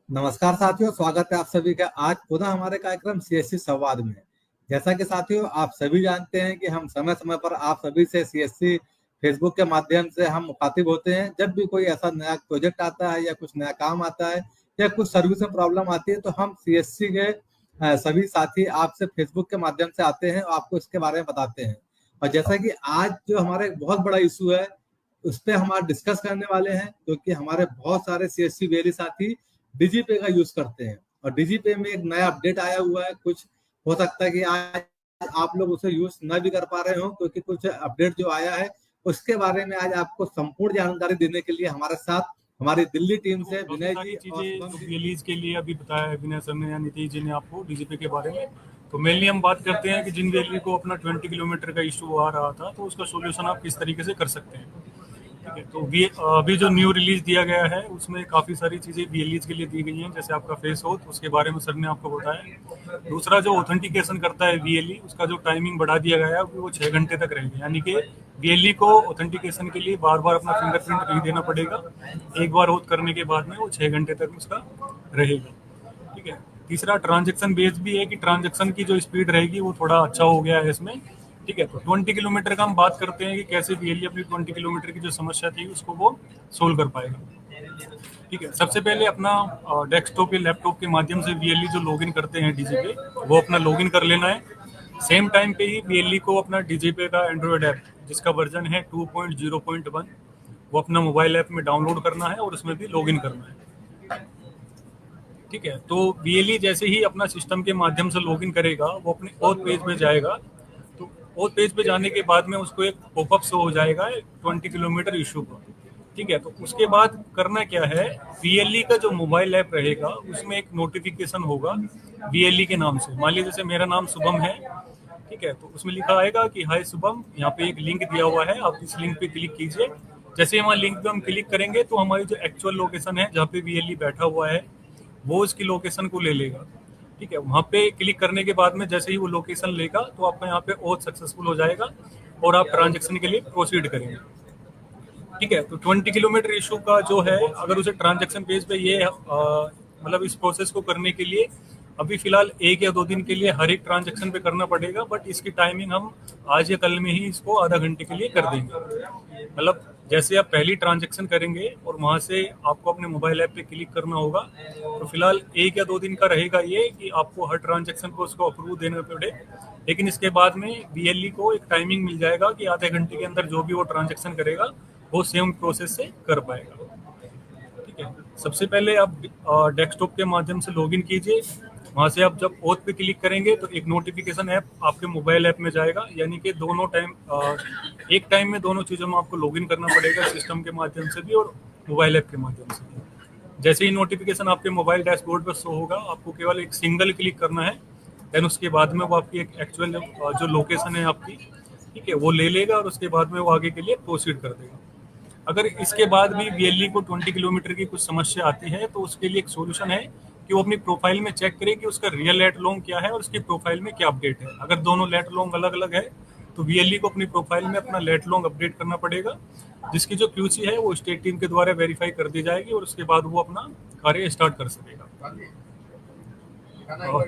नमस्कार साथियों, स्वागत है आप सभी का आज पुनः हमारे कार्यक्रम सीएससी संवाद में। जैसा कि साथियों आप सभी जानते हैं कि हम समय समय पर आप सभी से सीएससी फेसबुक के माध्यम से हम मुखातिब होते हैं। जब भी कोई ऐसा नया प्रोजेक्ट आता है या कुछ नया काम आता है या कुछ सर्विस में प्रॉब्लम आती है तो हम सीएससी के सभी साथी आपसे फेसबुक के माध्यम से आते हैं और आपको इसके बारे में बताते हैं। और जैसा कि आज जो हमारा एक बहुत बड़ा इशू है उस पर हम आज डिस्कस करने वाले हैं, क्योंकि हमारे बहुत सारे सीएससी वेली साथी डिजीपे का यूज करते हैं और डिजीपे में एक नया अपडेट आया हुआ है। कुछ हो सकता है कि आज आप लोग उसे यूज न भी कर पा रहे हो, क्योंकि कुछ अपडेट जो आया है उसके बारे में आज आपको संपूर्ण जानकारी देने के लिए हमारे साथ हमारी दिल्ली टीम से विनय जी चीजें रिलीज के लिए अभी बताया है विनय सर ने या नीतीश जी ने आपको डीजीपी के बारे में। तो मेनली हम बात करते हैं कि जिन वेली को अपना 20 किलोमीटर का इशू आ रहा था तो उसका सोल्यूशन आप किस तरीके से कर सकते हैं। ठीक है, तो अभी जो न्यू रिलीज दिया गया है उसमें काफ़ी सारी चीज़ें वीएलईज के लिए दी गई हैं, जैसे आपका फेस हो तो उसके बारे में सर ने आपको बताया। दूसरा जो ऑथेंटिकेशन करता है वीएलई, उसका जो टाइमिंग बढ़ा दिया गया है वो 6 घंटे तक रहेगी, यानी कि वीएलई को ऑथेंटिकेशन के लिए बार बार अपना फिंगरप्रिंट नहीं देना पड़ेगा। एक बार होत करने के बाद में वो 6 घंटे तक उसका रहेगा। ठीक है, तीसरा ट्रांजेक्शन बेस भी है कि ट्रांजेक्शन की जो स्पीड रहेगी वो थोड़ा अच्छा हो गया है इसमें। ठीक है, तो 20 किलोमीटर का हम बात करते हैं कि कैसे वीएलई अपनी 20 किलोमीटर की जो समस्या थी उसको वो सोल्व कर पाएगा। ठीक है, सबसे पहले अपना डेस्कटॉप या लैपटॉप के माध्यम से वीएलई जो लॉगिन करते हैं डीजीपे, वो अपना लॉगिन कर लेना है। सेम टाइम पे ही वीएलई को अपना डीजीपे का एंड्रॉयड ऐप जिसका वर्जन है 2.0.1 वो अपना मोबाइल ऐप में डाउनलोड करना है और उसमें भी लॉगिन करना है। ठीक है, तो वीएलई जैसे ही अपना सिस्टम के माध्यम से लॉगिन करेगा वो अपने ऑथ पेज पे जाएगा। तो ऑथ पेज पे जाने के बाद में उसको एक पॉपअप शो हो जाएगा 20 किलोमीटर इशू का। ठीक है, तो उसके बाद करना क्या है, वीएलई का जो मोबाइल ऐप रहेगा उसमें एक नोटिफिकेशन होगा वीएलई के नाम से। मान लीजिए जैसे मेरा नाम शुभम है, ठीक है, तो उसमें लिखा आएगा कि हाय शुभम, यहाँ पे एक लिंक दिया हुआ है, आप इस लिंक पे क्लिक कीजिए। जैसे ही वहाँ लिंक पे हम क्लिक करेंगे तो हमारी जो एक्चुअल लोकेशन है जहाँ पे वीएलई बैठा हुआ है वो उसकी लोकेशन को ले लेगा। ठीक है, वहाँ पे क्लिक करने के बाद में जैसे ही वो लोकेशन लेगा तो आपका यहाँ पे ऑथ सक्सेसफुल हो जाएगा और आप ट्रांजेक्शन के लिए प्रोसीड करेंगे। ठीक है, तो 20 किलोमीटर इशू का जो है, अगर उसे ट्रांजेक्शन पेज पे ये मतलब इस प्रोसेस को करने के लिए अभी फिलहाल 1 या 2 दिन के लिए हर एक ट्रांजेक्शन पे करना पड़ेगा, बट इसकी टाइमिंग हम आज या कल में ही इसको आधा घंटे के लिए कर देंगे। मतलब जैसे आप पहली ट्रांजेक्शन करेंगे और वहाँ से आपको अपने मोबाइल ऐप पे क्लिक करना होगा, तो फिलहाल 1 या 2 दिन का रहेगा ये कि आपको हर ट्रांजेक्शन को उसको अप्रूव देना पड़े। लेकिन इसके बाद में वीएलई को एक टाइमिंग मिल जाएगा कि आधे घंटे के अंदर जो भी वो ट्रांजेक्शन करेगा वो सेम प्रोसेस से कर पाएगा। ठीक है, सबसे पहले आप डेस्कटॉप के माध्यम से लॉगिन कीजिए। वहाँ से आप जब ऑथ पे क्लिक करेंगे तो एक नोटिफिकेशन ऐप आपके मोबाइल ऐप में जाएगा, यानी कि दोनों टाइम एक टाइम में दोनों चीज़ों में आपको लॉगिन करना पड़ेगा, सिस्टम के माध्यम से भी और मोबाइल ऐप के माध्यम से भी। जैसे ही नोटिफिकेशन आपके मोबाइल डैशबोर्ड पर शो होगा, आपको केवल एक सिंगल क्लिक करना है, देन उसके बाद में वो आपकी एक एक्चुअल जो लोकेशन है आपकी, ठीक है, वो ले लेगा और उसके बाद में वो आगे के लिए प्रोसीड कर देगा। अगर इसके बाद भी वीएलई को 20 किलोमीटर की कुछ समस्या आती है तो उसके लिए एक सोल्यूशन है कि वो अपनी प्रोफाइल में चेक करे कि उसका रियल लेट लॉन्ग क्या है और उसकी प्रोफाइल में क्या अपडेट है। अगर दोनों लेट लॉन्ग अलग अलग है तो वीएलई को अपनी प्रोफाइल में अपना लेट लॉन्ग अपडेट करना पड़ेगा, जिसकी जो क्यूसी है वो स्टेट टीम के द्वारा वेरीफाई कर दी जाएगी और उसके बाद वो अपना कार्य स्टार्ट कर सकेगा।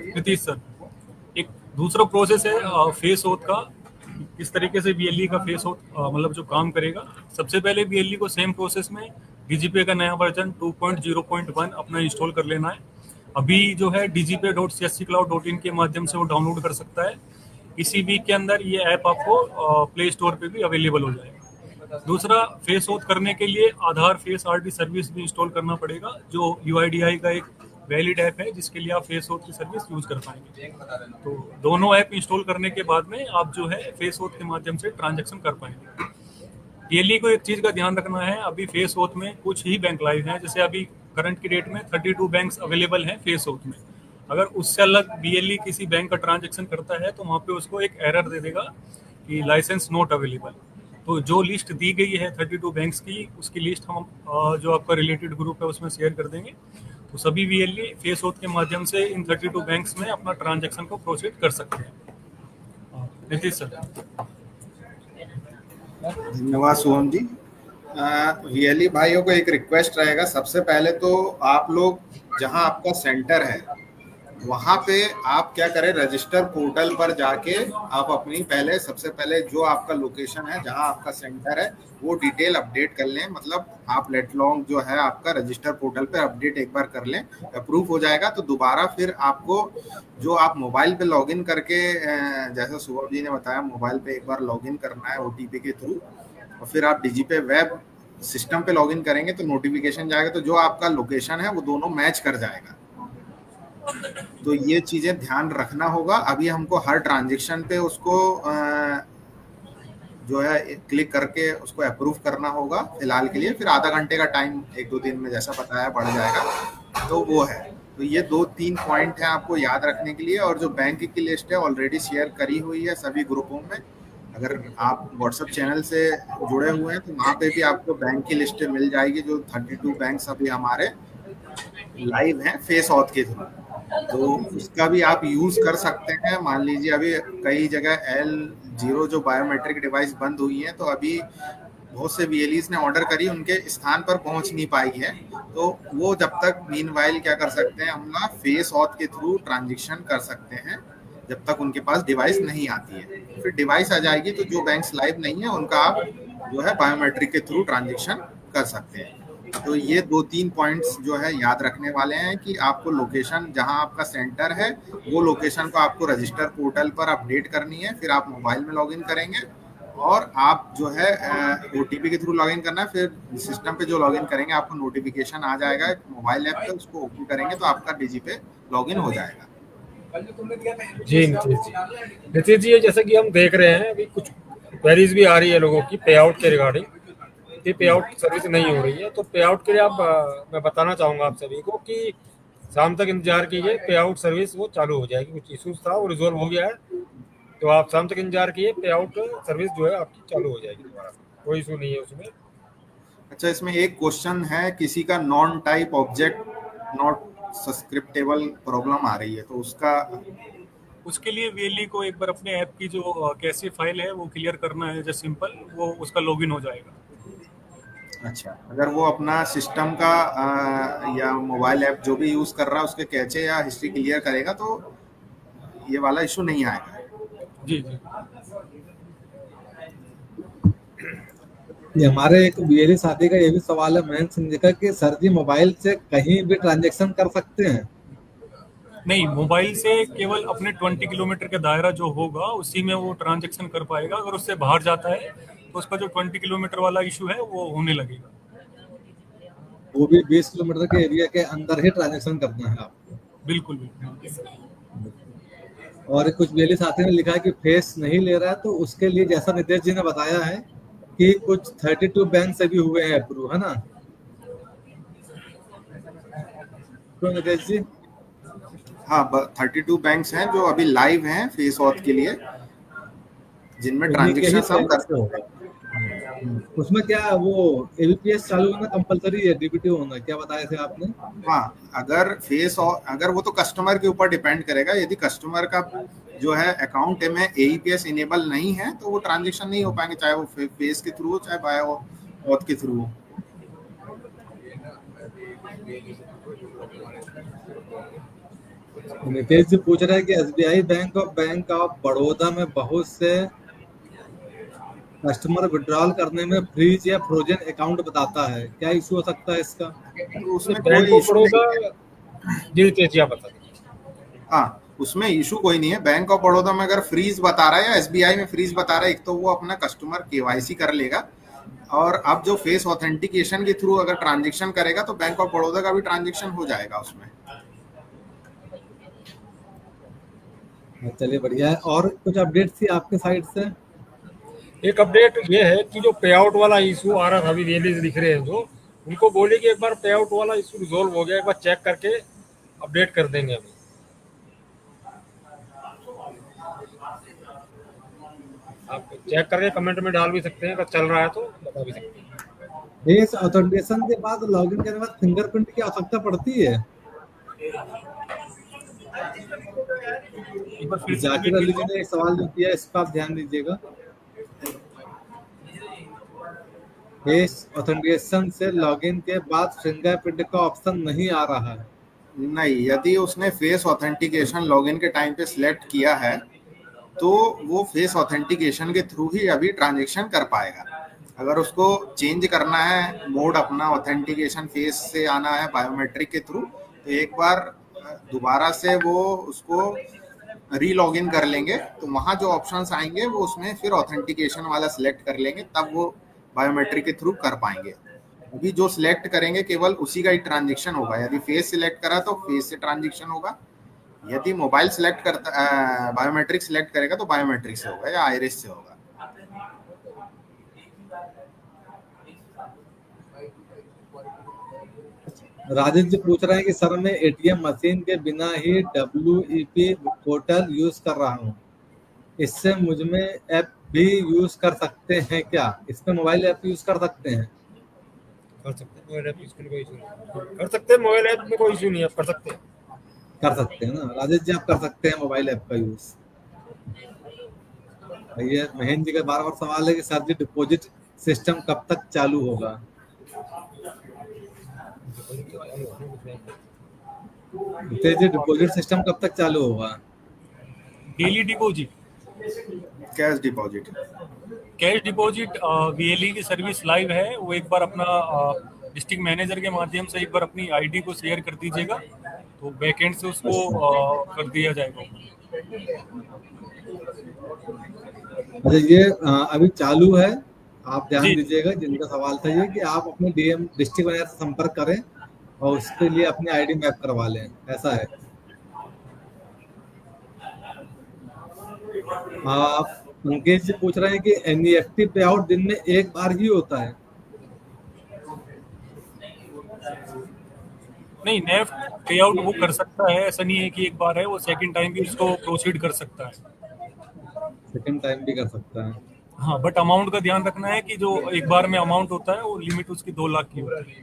नीतीश सर, एक दूसरा प्रोसेस है फेस ओथ का, किस तरीके से वीएलई का फेस ओथ मतलब जो काम करेगा। सबसे पहले वीएलई को सेम प्रोसेस में डीजीपे का नया वर्जन 2.0.1 अपना इंस्टॉल कर लेना है। अभी जो है dgp.csccloud.in के माध्यम से वो डाउनलोड कर सकता है। इसी वीक के अंदर ये ऐप आपको प्ले स्टोर पे भी अवेलेबल हो जाएगा। दूसरा, फेस ओथ करने के लिए आधार फेस आरडी सर्विस भी इंस्टॉल करना पड़ेगा, जो यूआईडीआई का एक वैलिड ऐप है जिसके लिए आप फेस ओथ की सर्विस यूज कर पाएंगे। तो दोनों ऐप इंस्टॉल करने के बाद में आप जो है फेस ओथ के माध्यम से ट्रांजैक्शन कर पाएंगे। वीएलई को एक चीज का ध्यान रखना है, अभी फेस ओथ में कुछ ही बैंक लाइव हैं। जैसे अभी करंट की डेट में 32 बैंक्स अवेलेबल हैं फेस ओथ में। अगर उससे अलग वीएलई किसी बैंक का ट्रांजैक्शन करता है तो वहाँ पे उसको एक एरर दे देगा कि लाइसेंस नॉट अवेलेबल। तो जो लिस्ट दी गई है 32 बैंक्स की, उसकी लिस्ट हम जो आपका रिलेटेड ग्रुप है उसमें शेयर कर देंगे। तो सभी वीएलई फेस ओथ के माध्यम से इन 32 बैंक्स में अपना ट्रांजैक्शन को प्रोसीड कर सकते हैं। नीतीश सर। धन्यवाद शुभम जी। वीएलई भाइयों को एक रिक्वेस्ट रहेगा, सबसे पहले तो आप लोग जहां आपका सेंटर है वहां पे आप क्या करें, रजिस्टर पोर्टल पर जाके आप अपनी पहले सबसे पहले जो आपका लोकेशन है जहां आपका सेंटर है वो डिटेल अपडेट कर लें। मतलब आप लेट लॉन्ग जो है आपका रजिस्टर पोर्टल पे अपडेट एक बार कर लें, अप्रूव हो जाएगा तो दोबारा फिर आपको जो आप मोबाइल पे लॉगिन करके जैसे शुभम जी ने बताया मोबाइल पे एक बार लॉगिन करना है ओटीपी के थ्रू, और फिर आप डिजीपे वेब सिस्टम पे लॉगिन करेंगे तो नोटिफिकेशन जाएगा, तो जो आपका लोकेशन है वो दोनों मैच कर जाएगा। तो ये चीजें ध्यान रखना होगा। अभी हमको हर ट्रांजेक्शन पे उसको जो है क्लिक करके उसको अप्रूव करना होगा फिलहाल के लिए, फिर आधा घंटे का टाइम 1-2 दिन में जैसा बताया बढ़ जाएगा। तो वो है, तो ये 2-3 पॉइंट है आपको याद रखने के लिए। और जो बैंक की लिस्ट है ऑलरेडी शेयर करी हुई है सभी ग्रुपों में, अगर आप व्हाट्सएप चैनल से जुड़े हुए हैं तो वहाँ पे भी आपको बैंक की लिस्ट मिल जाएगी। जो 32 बैंक अभी हमारे लाइव हैं फेस ऑथ के थ्रू, तो उसका भी आप यूज कर सकते हैं। मान लीजिए अभी कई जगह L0 जो बायोमेट्रिक डिवाइस बंद हुई है, तो अभी बहुत से वीएलईज ने ऑर्डर करी, उनके स्थान पर पहुंच नहीं पाई है, तो वो जब तक मीनवाइल क्या कर सकते हैं, हम लोग फेस ऑथ के थ्रू ट्रांजेक्शन कर सकते हैं जब तक उनके पास डिवाइस नहीं आती है। फिर डिवाइस आ जाएगी तो जो बैंक्स लाइव नहीं है उनका आप जो है बायोमेट्रिक के थ्रू ट्रांजेक्शन कर सकते हैं। तो ये 2-3 पॉइंट्स जो है याद रखने वाले हैं कि आपको लोकेशन जहां आपका सेंटर है वो लोकेशन को आपको रजिस्टर पोर्टल पर अपडेट करनी है, फिर आप मोबाइल में लॉगिन करेंगे और आप जो है ओटीपी के थ्रू लॉगिन करना है। फिर सिस्टम पे जो लॉगिन करेंगे आपको नोटिफिकेशन आ जाएगा मोबाइल ऐप पे, उसको ओपन करेंगे तो आपका डीजी पे लॉगिन हो जाएगा। जी नीतीश जी, जैसे कि हम देख रहे हैं अभी कुछ क्वेरीज भी आ रही है लोगों की पे आउट के रिगार्डिंग, कि पे आउट सर्विस नहीं हो रही है। तो पे आउट के लिए मैं बताना चाहूँगा आप सभी को कि शाम तक इंतजार कीजिए, पे आउट सर्विस वो चालू हो जाएगी। कुछ इशूज था वो रिजोल्व हो गया है, तो आप शाम तक इंतजार कीजिए, पे आउट सर्विस जो है आपकी चालू हो जाएगी दोबारा, कोई इशू नहीं है उसमें। अच्छा, इसमें एक क्वेश्चन है, किसी का none type object not subscriptable problem आ रही है, तो उसके लिए वीएलई को एक बार अपने ऐप की जो कैसे फाइल है वो क्लियर करना है, जस्ट सिंपल वो उसका लॉगिन हो जाएगा। अच्छा, अगर वो अपना सिस्टम का या मोबाइल ऐप जो भी यूज कर रहा है उसके कैचे या हिस्ट्री क्लियर करेगा तो ये वाला इशू नहीं आएगा। जी जी, ये हमारे एक वीएलई साथी का ये भी सवाल है महेंद्र सिंह जी का कि सर जी मोबाइल से कहीं भी ट्रांजैक्शन कर सकते हैं? नहीं, मोबाइल से केवल अपने 20 किलोमीटर का दायरा जो होगा उसी में वो ट्रांजैक्शन कर पाएगा। अगर उससे बाहर जाता है तो उसका जो 20 किलोमीटर वाला इशू है वो होने लगेगा। वो भी 20 किलोमीटर के एरिया के अंदर ही ट्रांजैक्शन करना है आपको। बिल्कुल बिल्कुल। और कुछ वीएलई साथी ने लिखा है कि फेस नहीं ले रहा है, तो उसके लिए जैसा नितेश जी ने बताया है कि कुछ 32 बैंक से भी हुए हैं अप्रूव, है ना? तो नितेश जी, हाँ, 32 बैंक्स हैं जो अभी लाइव हैं फेस ऑथ के लिए, जिनमें ट्रांजेक्शन सब कर सकते हैं। उसमें क्या वो एबीपीएस चालू होना कंपलसरी है, डीबीटी होना, क्या बताया थे आपने? हाँ, अगर वो तो कस्टमर के ऊपर डिपेंड करेगा। यदि कस्टमर का जो है अकाउंट में एईपीएस इनेबल नहीं है तो वो ट्रांजेक्शन नहीं हो पाएंगे, चाहे वो फेस के थ्रू हो चाहे बायो ऑथ के थ्रू हो। नितेश जी पूछ रहे हैं कि एसबीआई बैंक ऑफ बड़ौदा में बहुत से कस्टमर विड्रॉल करने में फ्रीज या फ्रोजन अकाउंट बताता है, क्या इशू हो सकता है इसका? तो उसमें बैंक कोई ऑफ इशू नहीं बड़ौदा, जी नितेश आप बता दीजिए। हाँ, उसमें इशू कोई नहीं है। बैंक ऑफ बड़ौदा में अगर फ्रीज बता रहा है या एसबीआई में फ्रीज बता रहा है, एक तो वो अपना कस्टमर केवाईसी कर लेगा, और अब जो फेस ऑथेंटिकेशन के थ्रू अगर ट्रांजेक्शन करेगा तो बैंक ऑफ बड़ौदा का भी ट्रांजेक्शन हो जाएगा उसमें। चलिए बढ़िया है। और कुछ अपडेट थी आपके साइड से? एक अपडेट ये है कि जो पे आउट वाला इशू आ रहा था, अभी वीएलई दिख रहे हैं जो, उनको बोले कि एक बार पे आउट वाला इशू रिजोल्व हो गया, एक बार चेक करके अपडेट कर देंगे अभी। आप चेक करके कमेंट में डाल भी सकते हैं, अगर चल रहा है तो बता भी सकते हैं। फेस ऑथेंटिकेशन के बाद लॉगिन करने के बाद फिंगरप्रिंट की आवश्यकता पड़ती है? जाकिर अली जी ने एक सवाल जो किया है इस पर आप ध्यान दीजिएगा। फेस ऑथेंटिकेशन से लॉगिन के बाद फिंगरप्रिंट का ऑप्शन नहीं आ रहा है। नहीं, यदि उसने फेस ऑथेंटिकेशन लॉगिन के टाइम पे सिलेक्ट किया है तो वो फेस ऑथेंटिकेशन के थ्रू ही अभी ट्रांजेक्शन कर पाएगा। अगर उसको चेंज करना है मोड अपना, ऑथेंटिकेशन फेस से आना है बायोमेट्रिक के थ्रू, तो एक बार दोबारा से वो उसको री लॉग इन कर लेंगे, तो वहाँ जो ऑप्शंस आएंगे वो उसमें फिर ऑथेंटिकेशन वाला सिलेक्ट कर लेंगे, तब वो बायोमेट्रिक के थ्रू कर पाएंगे। अभी जो सिलेक्ट करेंगे केवल उसी का ही ट्रांजेक्शन होगा। यदि फेस सिलेक्ट करा तो फेस से ट्रांजेक्शन होगा, यदि मोबाइल सिलेक्ट करता बायोमेट्रिक सिलेक्ट करेगा तो बायोमेट्रिक से होगा या आइरिस से होगा। राजेश जी पूछ रहे हैं कि सर मैं एटीएम मशीन के बिना ही WEP पोर्टल यूज कर रहा हूँ, इससे मुझ में ऐप भी यूज कर सकते हैं क्या? इसमें मोबाइल ऐप यूज कर सकते हैं? कर सकते हैं मोबाइल ऐप, इसमें कोई इशू नहीं, कर सकते हैं मोबाइल ऐप में कोई इशू नहीं है, कर सकते हैं, कर सकते हैं ना राजेश जी, आप कर सकते हैं मोबाइल ऐप का यूज। ये महेंद्र जी का बार बार सवाल है कि सर जी डिपॉजिट सिस्टम कब तक चालू होगा? जी डिपॉजिट सिस्टम कब तक चालू होगा? Daily deposit, cash deposit, cash deposit VLE की सर्विस लाइव है। वो एक बार अपना डिस्ट्रिक्ट मैनेजर के माध्यम से एक बार अपनी आईडी को शेयर कर दीजिएगा, तो बैकएंड से उसको कर दिया जाएगा। अच्छा, ये अभी चालू है, आप ध्यान जी। दीजिएगा। जिनका सवाल था ये कि आप अपने DM डिस्ट्रिक्ट मैनेजर से संपर्क करें और उसके लिए अपनी आईडी मैप करवा लें, ऐसा है। आप अंकित जी पूछ रहे हैं कि NEFT पे आउट दिन में एक बार ही होता है? नहीं, नेफ्ट पे आउट वो कर सकता है, ऐसा नहीं है कि एक बार है, वो सेकंड टाइम भी उसको प्रोसीड कर सकता है। सेकंड टाइम भी कर सकता है। हाँ, बट अमाउंट का ध्यान रखना है कि जो एक बार में अमाउंट होता है वो लिमिट उसकी 2 लाख की होती है।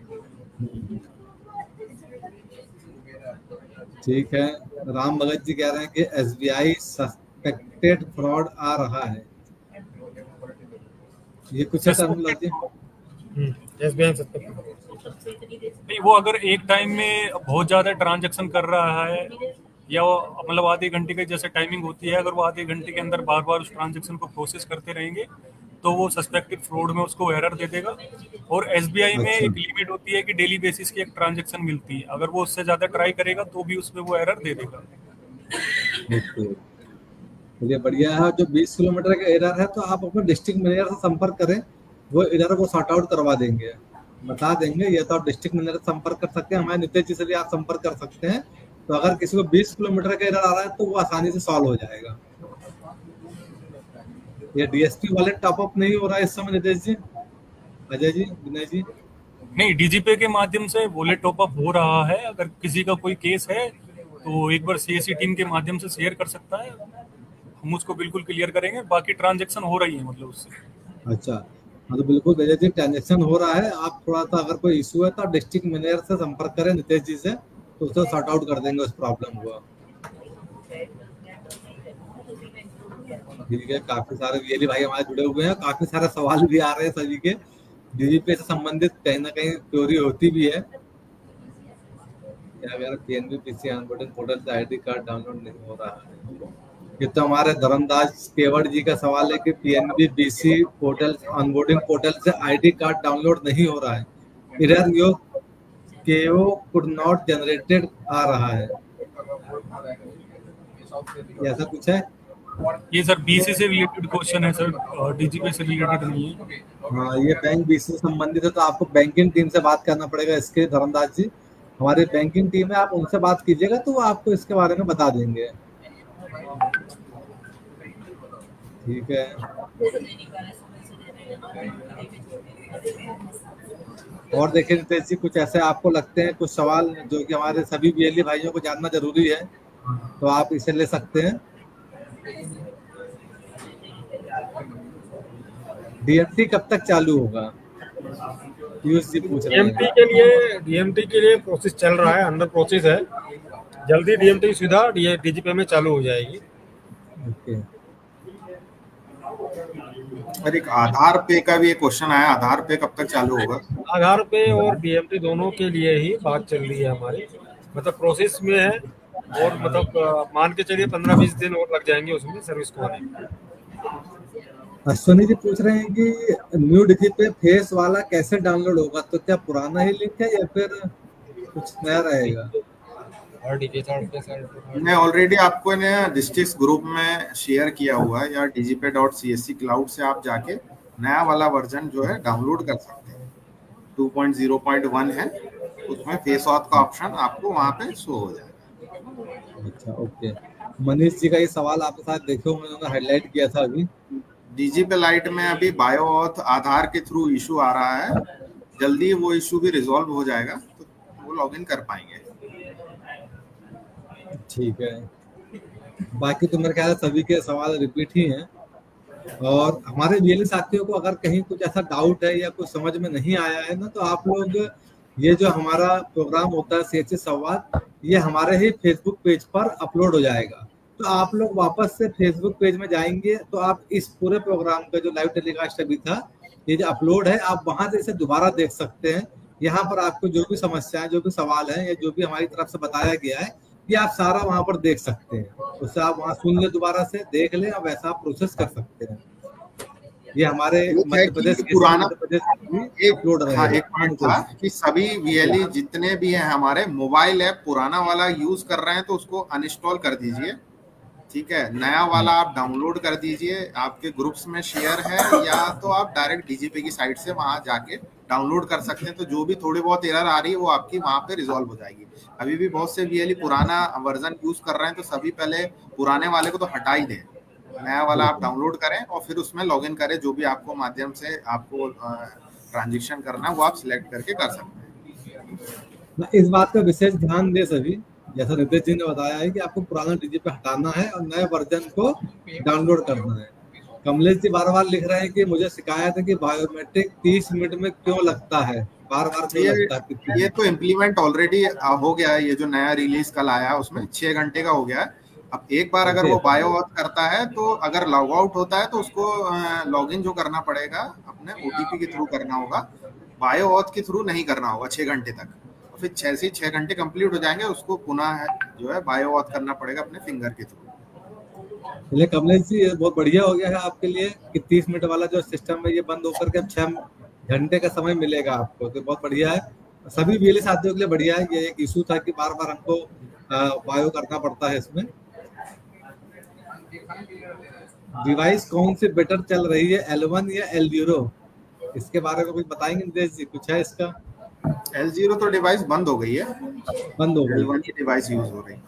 ठीक है। राम भगत जी कह रहे हैं कि SBI सस्पेक्टेड फ्रॉड आ रहा है, ये कुछ है टर्मिनोलॉजी? SBI सस्पेक्ट नहीं, वो अगर एक टाइम में बहुत ज्यादा ट्रांजैक्शन कर रहा है या वो मतलब आधे घंटे की जैसे टाइमिंग होती है, अगर वो आधे घंटे के अंदर बार बार उस ट्रांजैक्शन को प्रोसेस करते रहेंगे तो वो सस्पेक्टेड फ्रॉड में उसको एरर दे देगा। और SBI में अच्छा। एक लिमिट होती है कि डेली बेसिस की एक ट्रांजैक्शन मिलती है, अगर वो उससे ज्यादा ट्राई करेगा तो भी उसमें वो एरर दे देगा। चलिए बढ़िया है। जो 20 किलोमीटर का एरर है तो आप अपने डिस्ट्रिक्ट मैनेजर से संपर्क करें, वो एरर को सॉर्ट आउट करवा देंगे, बता देंगे। ये तो आप डिस्ट्रिक्ट मैनेजर से संपर्क कर सकते हैं, हमारे नितेश जी से भी आप संपर्क कर सकते हैं। तो अगर किसी को 20 किलोमीटर का एरर आ रहा है तो वो आसानी से सॉल्व हो जाएगा। ये DSP वॉलेट टॉपअप नहीं हो रहा है इस समय नितेश जी, अजय जी, विनय जी? नहीं, DGPay के माध्यम से वॉलेट टॉपअप हो रहा है। अगर किसी का कोई केस है तो एक बार CSC टीम के माध्यम से शेयर कर सकता है, हम उसको बिल्कुल क्लियर करेंगे। बाकी ट्रांजैक्शन हो रही है मतलब उससे। अच्छा, हाँ तो बिल्कुल भैया जी, ट्रांजेक्शन हो रहा है। आप थोड़ा सा अगर कोई इशू है तो आप डिस्ट्रिक्ट मैनेजर से संपर्क करें नितेश जी से, तो उसको सॉर्ट आउट कर देंगे उस प्रॉब्लम को। ठीक है, काफी सारे VLE भाई हमारे जुड़े हुए हैं, काफी सारे सवाल भी आ रहे हैं सभी के। DGPay से संबंधित कहीं ना कहीं क्वेरी होती भी है। क्या अगर PNB PC ऑनबोर्डिंग पोर्टल से ID कार्ड डाउनलोड नहीं हो रहा है? ये तो हमारे धर्मदास केवड़ जी का सवाल है कि PNB PC portal onboarding portal से ID कार्ड डाउनलोड नहीं हो रहा है, एरर योर केओ कुड नॉट जनरेटेड आ रहा है, ऐसा कुछ है? ये सर BC से रिलेटेड क्वेश्चन है सर, DGPay से रिलेटेड नहीं है। हाँ, ये बैंक BC से संबंधित है, तो आपको बैंकिंग टीम से बात करना पड़ेगा इसके, धर्मदास जी। हमारी बैंकिंग टीम है, आप उनसे बात कीजिएगा तो वो आपको इसके बारे में बता देंगे। ठीक है। और देखिए नितेश जी, कुछ ऐसे आपको लगते हैं कुछ सवाल जो कि हमारे सभी VLE भाइयों को जानना जरूरी है, तो आप इसे ले सकते हैं। DMT कब तक चालू होगा? पीयूष जी पूछ रहे हैं। DMT के लिए प्रोसेस चल रहा है, अंडर प्रोसेस है। जल्दी DMT सुविधा DGPay में चालू हो जाएगी। ओके। और एक आधार पे का भी एक क्वेश्चन आया, आधार पे कब तक चालू होगा? आधार पे और बीएमटी दोनों के लिए ही बात चल रही है हमारी, मतलब प्रोसेस में है, और मतलब मान के चलिए 15-20 दिन और लग जाएंगे उसमें सर्विस को आने में। अश्विनी जी पूछ रहे हैं कि न्यू डिजी पे फेस वाला कैसे डाउनलोड होगा, तो क्या पुराना ही लिंक है या फिर कुछ नया रहेगा? मैं ऑलरेडी आपको डिस्ट्रिक्ट ग्रुप में शेयर किया हुआ है, या dgpay.csc क्लाउड से आप जाके नया वाला वर्जन जो है डाउनलोड कर सकते हैं। 2.0.1 है, उसमें फेस ऑथ का ऑप्शन आपको वहां पे शो हो जाएगा। अच्छा, ओके। मनीष जी का ये सवाल आपके साथ देखो, मैंने हाईलाइट किया था अभी। डीजीपे लाइट में अभी बायो ऑथ आधार के थ्रू इशू आ रहा है, जल्दी वो इशू भी रिजॉल्व हो जाएगा तो वो लॉगिन कर पाएंगे। ठीक है, बाकी तो मेरे ख्याल से सभी के सवाल रिपीट ही हैं। और हमारे वीएलई साथियों को अगर कहीं कुछ ऐसा डाउट है या कुछ समझ में नहीं आया है ना, तो आप लोग ये जो हमारा प्रोग्राम होता है सीएससी संवाद, ये हमारे ही फेसबुक पेज पर अपलोड हो जाएगा। तो आप लोग वापस से फेसबुक पेज में जाएंगे तो आप इस पूरे प्रोग्राम का जो लाइव टेलीकास्ट अभी था, ये जो अपलोड है, आप वहां से इसे दोबारा देख सकते हैं। यहाँ पर आपको जो भी समस्याएं, जो भी सवाल हैं, या जो भी हमारी तरफ से बताया गया है, ये आप सारा वहां पर देख सकते हैं। उससे आप वहां सुन ले, दोबारा से देख लें, और वैसा आप प्रोसेस कर सकते हैं। ये हमारे मध्य प्रदेश पुराना एक अपलोड हाँ, एक पॉइंट था कि सभी वीएलई जितने भी हैं हमारे मोबाइल ऐप पुराना वाला यूज कर रहे हैं तो उसको अनइंस्टॉल कर दीजिए, ठीक है। नया वाला आप डाउनलोड कर दीजिए, आपके ग्रुप्स में शेयर है, या तो आप डायरेक्ट डीजीपे की साइट से वहां जाके डाउनलोड कर सकते हैं। तो जो भी थोड़ी बहुत एरर आ रही है वो आपकी वहां पे रिजॉल्व हो जाएगी। अभी भी बहुत से वीएलई पुराना वर्जन यूज कर रहे हैं, तो सभी पहले पुराने वाले को तो हटा ही दें, नया वाला आप डाउनलोड करें और फिर उसमें लॉगिन करें। जो भी आपको माध्यम से आपको ट्रांजेक्शन करना है वो आप सिलेक्ट करके कर सकते हैं। इस बात का विशेष ध्यान दे सभी, जैसा नितेश जी ने बताया है कि आपको पुराना डीजीपे हटाना है और नए वर्जन को डाउनलोड करना है। कमलेश जी बार बार लिख रहे हैं कि मुझे शिकायत है कि बायोमेट्रिक 30 मिनट में क्यों लगता है, बार बार क्यों लगता है? ये तो इम्प्लीमेंट ऑलरेडी हो गया है, ये जो नया रिलीज कल आया उसमें 6 घंटे का हो गया है। अब एक बार अगर वो बायो ऑथ करता है तो अगर लॉग आउट होता है तो उसको लॉगिन जो करना पड़ेगा अपने ओटीपी के थ्रू करना होगा, बायो ऑथ के थ्रू नहीं करना होगा 6 घंटे तक। फिर 6 घंटे कंप्लीट हो जाएंगे, उसको पुनः जो है बायो ऑथ करना पड़ेगा अपने फिंगर के थ्रू। चलिए कमलेश जी, बहुत बढ़िया हो गया है आपके लिए कि 30 मिनट वाला जो सिस्टम है ये बंद होकर के अब 6 घंटे का समय मिलेगा आपको, तो बहुत बढ़िया है। सभी वीएलई साथियों के लिए बढ़िया है। ये एक इशू था कि बार बार हमको बायो करना पड़ता है इसमें। डिवाइस कौन सी बेटर चल रही है, L1 या L0? इसके बारे में कुछ बताएंगे नितेश जी, कुछ है इसका? L0 तो डिवाइस बंद हो गई है, बंद हो गई। L1 की डिवाइस यूज हो रही है।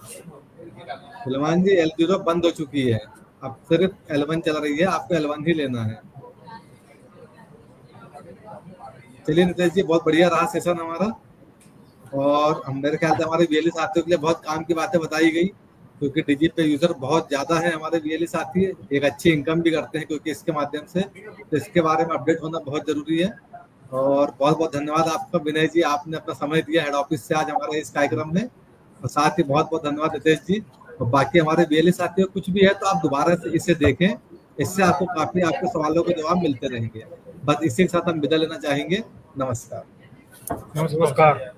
सलमान जी, L0 बंद हो चुकी है, अब सिर्फ L1 चल रही है, आपको L1 ही लेना है। चलिए नितेश जी, बहुत बढ़िया रहा सेशन हमारा, और हम मेरे ख्याल से हमारे वीएलई साथियों के लिए बहुत काम की बातें बताई गई, क्योंकि डिजिटल यूजर बहुत ज्यादा है हमारे वीएलई साथी, एक अच्छी इनकम भी करते हैं क्योंकि इसके माध्यम से, तो इसके बारे में अपडेट होना बहुत जरूरी है। और बहुत बहुत धन्यवाद आपका विनय जी, आपने अपना समय दिया हेड ऑफिस से आज हमारे इस कार्यक्रम में, और साथ ही बहुत बहुत धन्यवाद नितेश जी। और बाकी हमारे वीएलई साथियों कुछ भी है तो आप दोबारा से इसे देखें, इससे आपको काफी आपके सवालों के जवाब मिलते रहेंगे। बस इसी के साथ हम विदा लेना चाहेंगे। नमस्कार। नमस्कार।